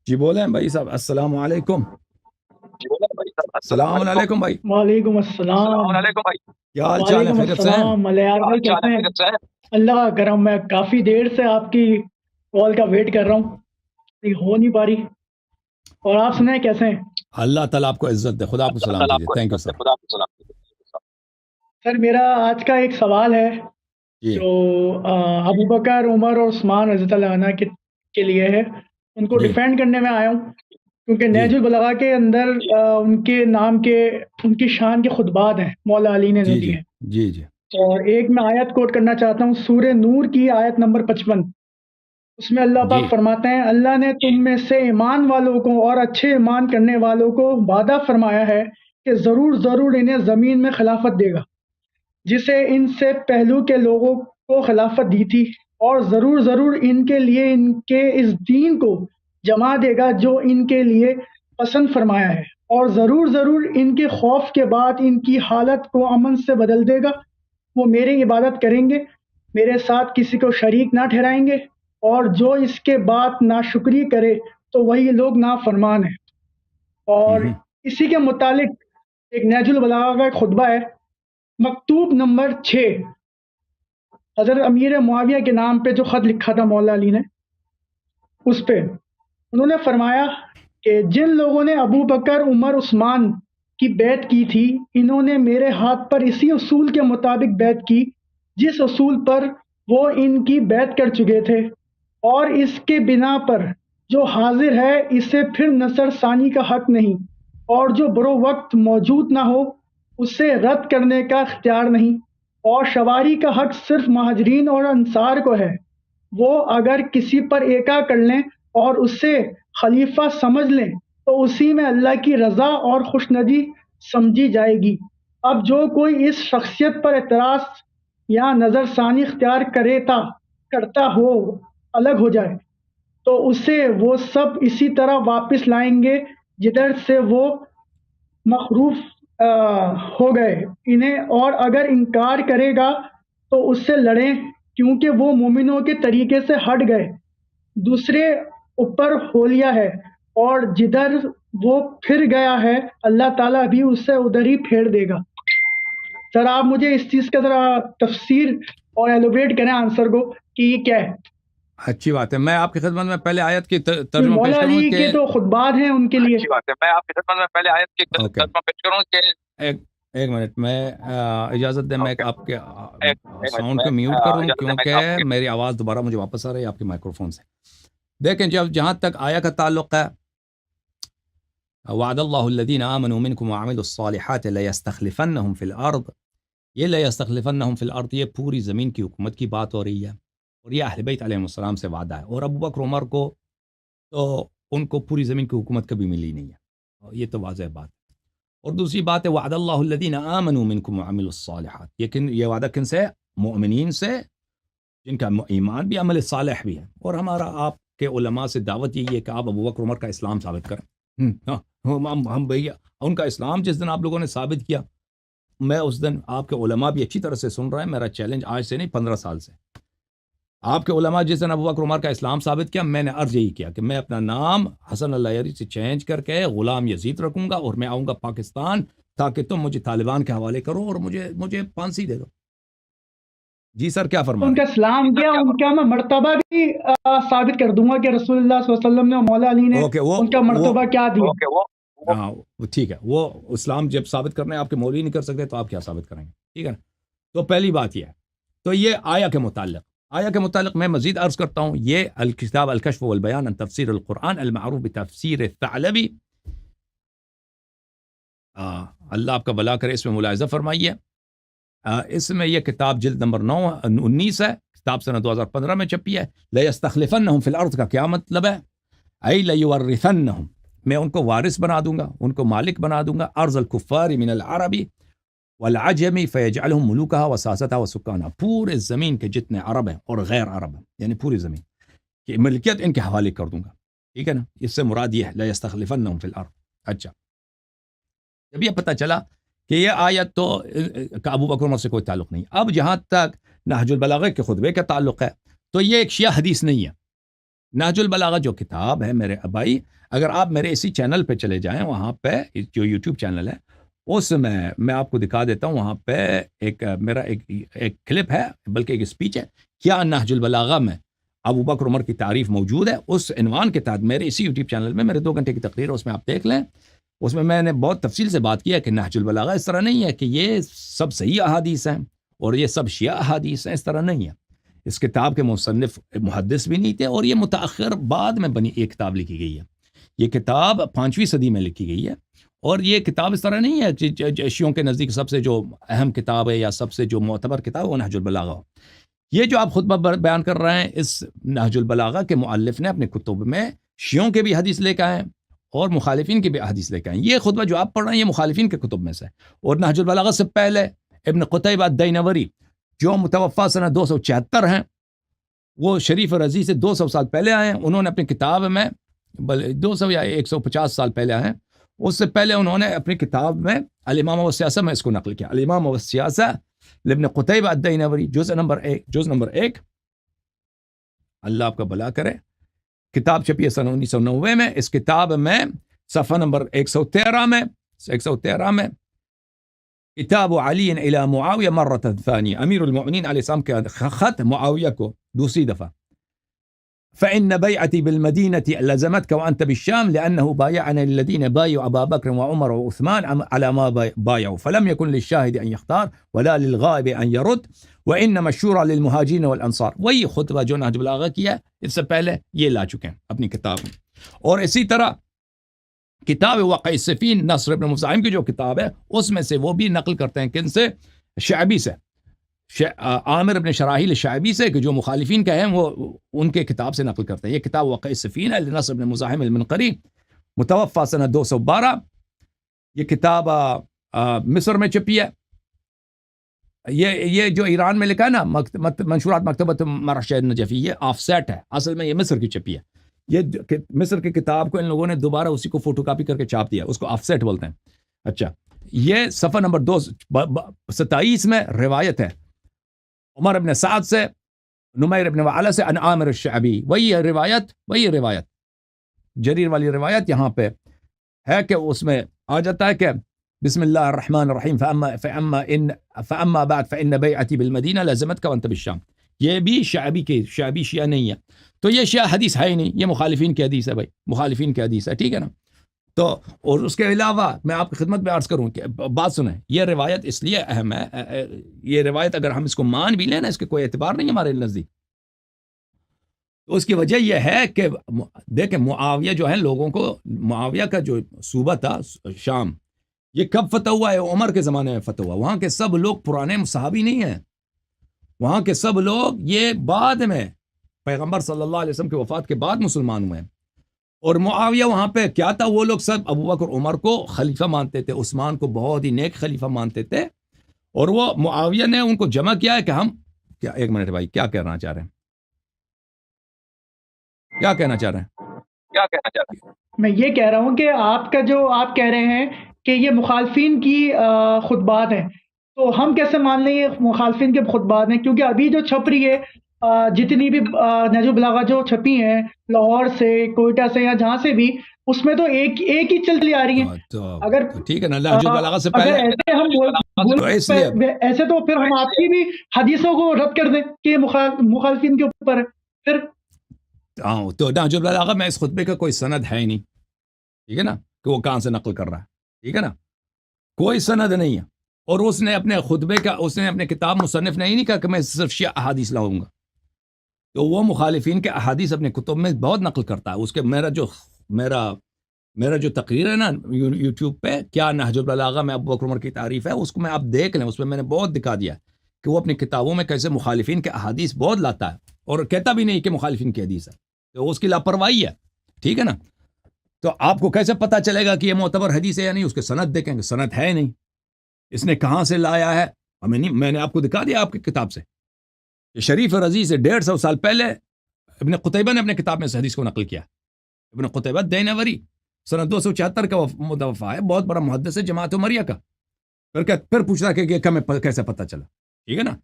جی بولیں بھائی صاحب، السلام علیکم. السلام علیکم بھائی. وعلیکم السلام. کیا حال چال ہے؟ وعلیکم خیریت سے ہیں؟ السلام ملیار بھائی، کیسے ہیں؟ اللہ کا کرم، میں کافی دیر سے آپ کی کال کا ویٹ کر رہا ہوں، لیکن ہو نہیں پا رہی. اور آپ سنیں کیسے ہیں؟ اللہ تعالیٰ آپ کو عزت دے. خدا آپ کو سلام دیجیے. Thank you sir. سر میرا آج کا ایک سوال ہے جی جو ابو بکر، عمر اور عثمان رضی اللہ عنہ کے لیے ہے. ان کو جی ڈیفینڈ کرنے میں آیا ہوں کیونکہ جی نہج البلاغہ کے اندر ان کے نام کے، ان کی شان کے خطبات ہیں، مولا علی نے جی دی جی ہیں. جی جی اور ایک میں آیت کوٹ کرنا چاہتا ہوں، سورہ نور کی آیت نمبر 55. اس میں اللہ جی پاک فرماتے ہیں، اللہ نے تم میں سے ایمان والوں کو اور اچھے ایمان کرنے والوں کو وعدہ فرمایا ہے کہ ضرور ضرور انہیں زمین میں خلافت دے گا، جسے ان سے پہلو کے لوگوں کو خلافت دی تھی، اور ضرور ضرور ان کے لیے ان کے اس دین کو جما دے گا جو ان کے لیے پسند فرمایا ہے، اور ضرور ضرور ان کے خوف کے بعد ان کی حالت کو امن سے بدل دے گا. وہ میری عبادت کریں گے، میرے ساتھ کسی کو شریک نہ ٹھہرائیں گے، اور جو اس کے بعد ناشکری کرے تو وہی لوگ نافرمان ہیں. اور ہوں اسی کے متعلق ایک نہج البلاغہ کا ایک خطبہ ہے، مکتوب نمبر 6، حضرت امیر معاویہ کے نام پہ جو خط لکھا تھا مولا علی نے، اس پہ انہوں نے فرمایا کہ جن لوگوں نے ابو بکر، عمر، عثمان کی بیعت کی تھی، انہوں نے میرے ہاتھ پر اسی اصول کے مطابق بیعت کی جس اصول پر وہ ان کی بیعت کر چکے تھے، اور اس کے بنا پر جو حاضر ہے اسے پھر نصر ثانی کا حق نہیں، اور جو برو وقت موجود نہ ہو اسے رد کرنے کا اختیار نہیں، اور شواری کا حق صرف مہاجرین اور انصار کو ہے. وہ اگر کسی پر ایکا کر لیں اور اسے خلیفہ سمجھ لیں تو اسی میں اللہ کی رضا اور خوشندی سمجھی جائے گی. اب جو کوئی اس شخصیت پر اعتراض یا نظر ثانی اختیار کرتا ہو الگ ہو جائے تو اسے وہ سب اسی طرح واپس لائیں گے جدھر سے وہ مخروف ہو گئے انہیں، اور اگر انکار کرے گا تو اس سے لڑیں کیونکہ وہ مومنوں کے طریقے سے ہٹ گئے، دوسرے اوپر ہو لیا ہے، اور جدھر وہ پھر گیا ہے اللہ تعالیٰ بھی اسے ادھر ہی پھیر دے گا. سر آپ مجھے اس چیز کا ذرا تفسیر اور ایلوبریٹ کریں آنسر کو کہ یہ کیا ہے. اچھی بات ہے. میں آپ کی خدمت میں پہلے آیت کی ترجمہ پیش مولا کروں علی کہ کے تو خطبات ہیں ان کے لیے. اوکے ایک منٹ میں اجازت دیں، میں آپ کے ساؤنڈ کو میوٹ کر دوں کیونکہ میری آواز دوبارہ مجھے واپس آ رہی ہے آپ کے مائکرو فون سے. دیکھیں جہاں تک آیا کا تعلق ہے، وعد اللہ الذین آمنوا منکم وعملوا الصالحات لیستخلفنہم فی الارض. یہ لیستخلفنہم فی الارض یہ پوری زمین کی حکومت کی بات ہو رہی ہے، اور یہ اہل بیت علیہ السلام سے وعدہ ہے. اور ابو بکر عمر کو تو ان کو پوری زمین کی حکومت کبھی ملی نہیں ہے، یہ تو واضح بات ہے. اور دوسری بات ہے وعد اللہ الذین آمنوا منکم وعملوا الصالحات، یہ وعدہ کن سے؟ مؤمنین سے جن کا ایمان بھی عمل صالح بھی ہے. اور ہمارا آپ کے علماء سے دعوت یہی ہے کہ آپ ابو بکر عمر کا اسلام ثابت کریں. ہم بھیا ان کا اسلام جس دن آپ لوگوں نے ثابت کیا، میں اس دن آپ کے علماء بھی اچھی طرح سے سن رہے ہیں. میرا چیلنج آج سے نہیں 15 سال سے، آپ کے علماء جس دن ابو بکر عمر کا اسلام ثابت کیا، میں نے عرض یہی کیا کہ میں اپنا نام حسن اللہ یری سے چینج کر کے غلام یزید رکھوں گا، اور میں آؤں گا پاکستان تاکہ تم مجھے طالبان کے حوالے کرو اور مجھے پھانسی دے دو. جی سر کیا فرما ان رہے کا ہیں؟ اسلام کیا، ان کا میں مرتبہ بھی ثابت کر دوں گا کہ رسول اللہ صلی اللہ علیہ وسلم نے اور مولا علی نے اوکے ان کا مرتبہ کیا دیا. ہاں ٹھیک ہے، وہ اسلام جب ثابت کرنا ہے آپ کے مولوی نہیں کر سکتے تو آپ کیا ثابت کریں گے؟ ٹھیک ہے نا. تو پہلی بات یہ ہے. تو یہ آیا کے متعلق میں مزید عرض کرتا ہوں. یہ الکتاب الکشف والبیان عن تفسیر القرآن المعروف بتفسیر الثعلبی، اللہ آپ کا بھلا کرے، اس میں ملاحظہ فرمائیے. اس میں یہ کتاب جلد نمبر 19 ہے، کتاب سنہ 2015 میں چھپی ہے. لَيَسْتَخْلِفَنَّهُمْ فِي الْأَرْضِ کا کیا مطلب ہے؟ اَيْ لَيُوَرِّثَنَّهُمْ، میں ان کو وارث بنا دوں گا، ان کو مالک بنا دوں گا. ارض الکفار من العربی والعجمی فیجعلہم ملوکہا وساستہا وسکانہا، پورے زمین کے جتنے عرب ہیں اور غیر عرب ہیں، یعنی پوری زمین کی ملکیت ان کے حوالے کر دوں گا. ٹھیک ہے نا. اس سے مراد یہ ہے لَيَسْتَخْلِفَنَّهُمْ فِي الْأَرْضِ. اچھا، جب یہ پتہ چلا کہ یہ آیت تو ابو بکر عمر سے کوئی تعلق نہیں. اب جہاں تک نہج البلاغہ کے خطبے کا تعلق ہے تو یہ ایک شیعہ حدیث نہیں ہے. نہج البلاغہ جو کتاب ہے میرے بھائی، اگر آپ میرے اسی چینل پہ چلے جائیں، وہاں پہ جو یوٹیوب چینل ہے اس میں آپ کو دکھا دیتا ہوں، وہاں پہ میرا ایک کلپ ہے، بلکہ ایک اسپیچ ہے، کیا نہج البلاغہ میں ابو بکر عمر کی تعریف موجود ہے، اس عنوان کے تحت میرے اسی یوٹیوب چینل میں میرے 2 گھنٹے کی تقریر ہے، اس میں آپ دیکھ لیں، اس میں نے بہت تفصیل سے بات کیا کہ نہج البلاغہ اس طرح نہیں ہے کہ یہ سب صحیح احادیث ہیں اور یہ سب شیعہ احادیث ہیں، اس طرح نہیں ہے۔ اس کتاب کے مصنف محدث بھی نہیں تھے، اور یہ متأخر بعد میں بنی ایک کتاب لکھی گئی ہے، یہ کتاب 5ویں صدی میں لکھی گئی ہے، اور یہ کتاب اس طرح نہیں ہے کہ شیعوں کے نزدیک سب سے جو اہم کتاب ہے یا سب سے جو معتبر کتاب ہے وہ نہج البلاغہ ہو۔ یہ جو آپ خطبہ بیان کر رہے ہیں، اس نہج البلاغہ کے مؤلف نے اپنے کتب میں شیعوں کے بھی حدیث لے کے آئے ہیں اور مخالفین کے بھی حدیث لے کے آئے ہیں۔ یہ خطبہ جو آپ پڑھ رہے ہیں یہ مخالفین کے کتب میں سے، اور نہج البلاغہ سے پہلے ابن قتیبہ الدینوری جو متوفی سنہ 274 ہیں، وہ شریف رضی سے 200 سال پہلے آئے ہیں، انہوں نے اپنی کتاب میں 200 یا 150 سال پہلے آئے ہیں، اس سے پہلے انہوں نے اپنی کتاب میں الامامہ والسیاسہ میں اس کو نقل کیا، الامامہ والسیاسہ لابن قتیبہ الدینوری، جز نمبر 1، اللہ آپ کا بھلا کرے، کتاب چھپی ہے سنہ 1990 میں۔ اس کتاب میں صفحہ نمبر 113 میں کتاب علی الی معاویہ مرۃ ثانیہ، امیر المؤمنین علیہ السلام کے خط معاویہ کو دوسری دفعہ، فإن بيعتي بالمدينة لزمتك وأنت بالشام لأنه بايعنا الذين بايعوا أبا بكر وعمر وعثمان على ما بايعوا فلم يكن للشاهد أن يختار ولا للغائب أن يرد وإنما الشورى للمهاجرين والأنصار۔ وہی خطبہ جو نہج البلاغہ کیا اس سے پہلے یہ لا چکے ہیں اپنی کتاب میں۔ اور اسی طرح کتاب واقع الصفین نصر ابن مزاحم کی جو کتاب ہے اس میں سے وہ بھی نقل کرتے ہیں، کن سے؟ شعبی سے، عامر ابن شراحیل شعبی سے، کہ جو مخالفین کا ہیں وہ ان کے کتاب سے نقل کرتے ہیں۔ یہ کتاب واقع الصفین ہے نصر ابن مزاحم المنقری، متوفی سنہ 212۔ یہ کتاب مصر میں چھپی ہے، یہ جو ایران میں لکھا ہے نا منشورات مکتبۃ مرشد النجفی، یہ آف سیٹ ہے، اصل میں یہ مصر کی چھپی ہے۔ یہ مصر کی کتاب کو ان لوگوں نے دوبارہ اسی کو فوٹو کاپی کر کے چھاپ دیا، اس کو آف سیٹ بولتے ہیں۔ اچھا، یہ صفحہ نمبر 227 میں روایت ہے عمر ابن سعد سے، نمیر ابن وعلہ سے، عن عامر الشعبی، وہی روایت جریر والی روایت یہاں پہ ہے کہ اس میں آ جاتا ہے کہ بسم اللہ الرحمن الرحیم فاما بعد فان بیعتی بالمدینہ لزمتک وانت بالشام۔ یہ بھی شعبی شیعہ نہیں ہے، تو یہ شیعہ حدیث ہے ہی نہیں، یہ مخالفین کی حدیث ہے بھائی، مخالفین کی حدیث ہے، ٹھیک ہے نا۔ تو اور اس کے علاوہ میں آپ کی خدمت میں عرض کروں کہ بات سنیں، یہ روایت اس لیے اہم ہے، یہ روایت اگر ہم اس کو مان بھی لیں نا، اس کے کوئی اعتبار نہیں ہمارے نزدیک، تو اس کی وجہ یہ ہے کہ دیکھیں معاویہ جو ہے، لوگوں کو معاویہ کا جو صوبہ تھا شام، یہ کب فتح ہوا ہے؟ عمر کے زمانے میں فتح ہوا۔ وہاں کے سب لوگ پرانے صحابی نہیں ہیں، وہاں کے سب لوگ یہ بعد میں پیغمبر صلی اللہ علیہ وسلم کی وفات کے بعد مسلمان ہوئے ہیں۔ اور معاویہ وہاں پہ کیا تھا؟ وہ لوگ سب ابو بکر عمر کو خلیفہ مانتے تھے، عثمان کو بہت ہی نیک خلیفہ مانتے تھے، اور وہ معاویہ نے ان کو جمع کیا ہے کہ ہم کیا، ایک منٹ بھائی، کیا کہنا چاہ رہے ہیں؟ کیا کہنا چاہ رہے ہیں؟ میں یہ کہہ رہا ہوں کہ آپ کا جو آپ کہہ رہے ہیں کہ یہ مخالفین کی خطبات ہیں، تو ہم کیسے مان لیں یہ مخالفین کے خطبات ہیں؟ کیونکہ ابھی جو چھپ رہی ہے جتنی بھی نہج البلاغہ جو چھپی ہیں لاہور سے، کوئٹہ سے، یا جہاں سے بھی، اس میں تو ایک ہی چلتی آ رہی ہیں۔ اگر ٹھیک ہے نا، نہج البلاغہ سے پہلے ایسے ہم ایسے تو پھر ہم آپ کی بھی حدیثوں کو رد کر دیں کہ یہ مخالفین کے اوپر ہے پھر۔ تو نہج البلاغہ میں اس خطبے کا کوئی سند ہے ہی نہیں، ٹھیک ہے نا، کہ وہ کہاں سے نقل کر رہا ہے، ٹھیک ہے نا، کوئی سند نہیں ہے۔ اور اس نے اپنے خطبے کا، اس نے اپنے کتاب مصنف نے ہی نہیں کہا کہ میں صرف شیعہ احادیث لاؤں گا، تو وہ مخالفین کے احادیث اپنے کتب میں بہت نقل کرتا ہے۔ اس کے میرا جو تقریر ہے نا یوٹیوب پہ، کیا نہج البلاغہ میں ابو بکر عمر کی تعریف ہے، اس کو میں آپ دیکھ لیں، اس میں نے بہت دکھا دیا کہ وہ اپنی کتابوں میں کیسے مخالفین کے احادیث بہت لاتا ہے، اور کہتا بھی نہیں کہ مخالفین کی حدیث ہے، تو اس کی لاپرواہی ہے، ٹھیک ہے نا۔ تو آپ کو کیسے پتا چلے گا کہ یہ معتبر حدیث ہے یا نہیں؟ اس کے سند دیکھیں گے، سند ہے نہیں، اس نے کہاں سے لایا ہے ہمیں نہیں، میں نے آپ کو دکھا دیا آپ کی کتاب سے کہ شریف رضی سے 150 سال پہلے ابن قتیبہ نے اپنے کتاب میں اس حدیث کو نقل کیا۔ ابن قتیبہ دینوری سنہ 274 کا متوفی ہے، بہت بڑا محدث ہے جماعت عمریہ کا۔ پھر پوچھ رہا کہ یہ ہمیں کیسے پتہ چلا، ٹھیک ہے نا۔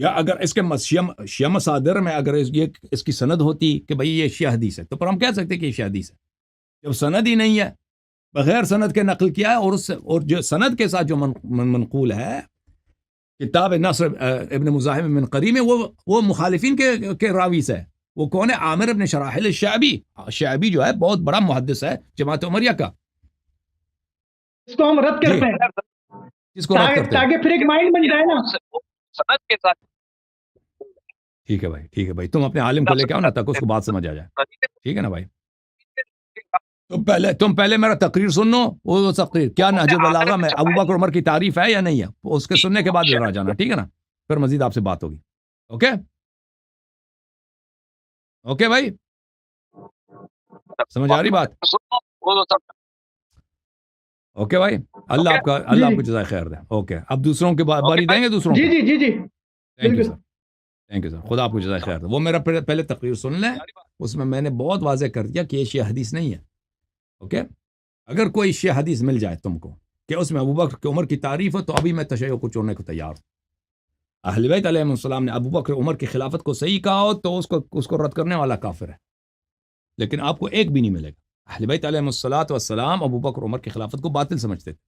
یا اگر اس کے شیعہ مصادر میں اگر اس کی سند ہوتی کہ بھئی یہ شیعہ حدیث ہے تو پر ہم کہہ سکتے کہ یہ شیعہ حدیث ہے. جب سند ہی نہیں ہے، بغیر سند کے نقل کیا ہے، اور جو سند کے ساتھ جو منقول ہے کتاب نصر ابن مزاحم من قری میں وہ مخالفین کے راوی سے ہے. وہ کون ہے؟ عامر ابن شراحل الشعبی. شعبی جو ہے بہت بڑا محدث ہے جماعت عمریہ کا. اس کو ہم رد کرتے ہیں اس کو رد کرتے ہیں تاکہ پھر ایک مائنڈ بن جائے نا سند کے ساتھ. ٹھیک ہے بھائی تم اپنے عالم کو لے کے آؤ نا تک اس کو بات سمجھ آ جائے. ٹھیک ہے نا بھائی؟ تم پہلے میرا تقریر سن لو. وہ تقریر کیا نہج البلاغہ میں ابو بکر عمر کی تعریف ہے یا نہیں ہے، اس کے سننے کے بعد ذرا جانا. ٹھیک ہے نا؟ پھر مزید آپ سے بات ہوگی. اوکے بھائی، سمجھ آ رہی بات؟ اوکے بھائی، اللہ آپ کو جزائے خیر دے. اوکے، اب دوسروں کے باری دیں گے دوسروں کو. جی تھینک یو سر. خدا آپ کو جزائے خیر دے. وہ میرا پہلے تقریر سن لیں، اس میں نے بہت واضح کر دیا کہ یہ شیعہ حدیث نہیں ہے. اوکے، اگر کوئی شیعہ حدیث مل جائے تم کو کہ اس میں ابوبکر کی عمر کی تعریف ہو تو ابھی میں تشیع کو چھوڑنے کو تیار ہوں. اہل بیت علیہ السلام نے ابوبکر عمر کی خلافت کو صحیح کہا ہو تو اس کو رد کرنے والا کافر ہے، لیکن آپ کو ایک بھی نہیں ملے گا. اہل بیت علیہ السلام ابوبکر عمر کی خلافت کو باطل سمجھتے تھے.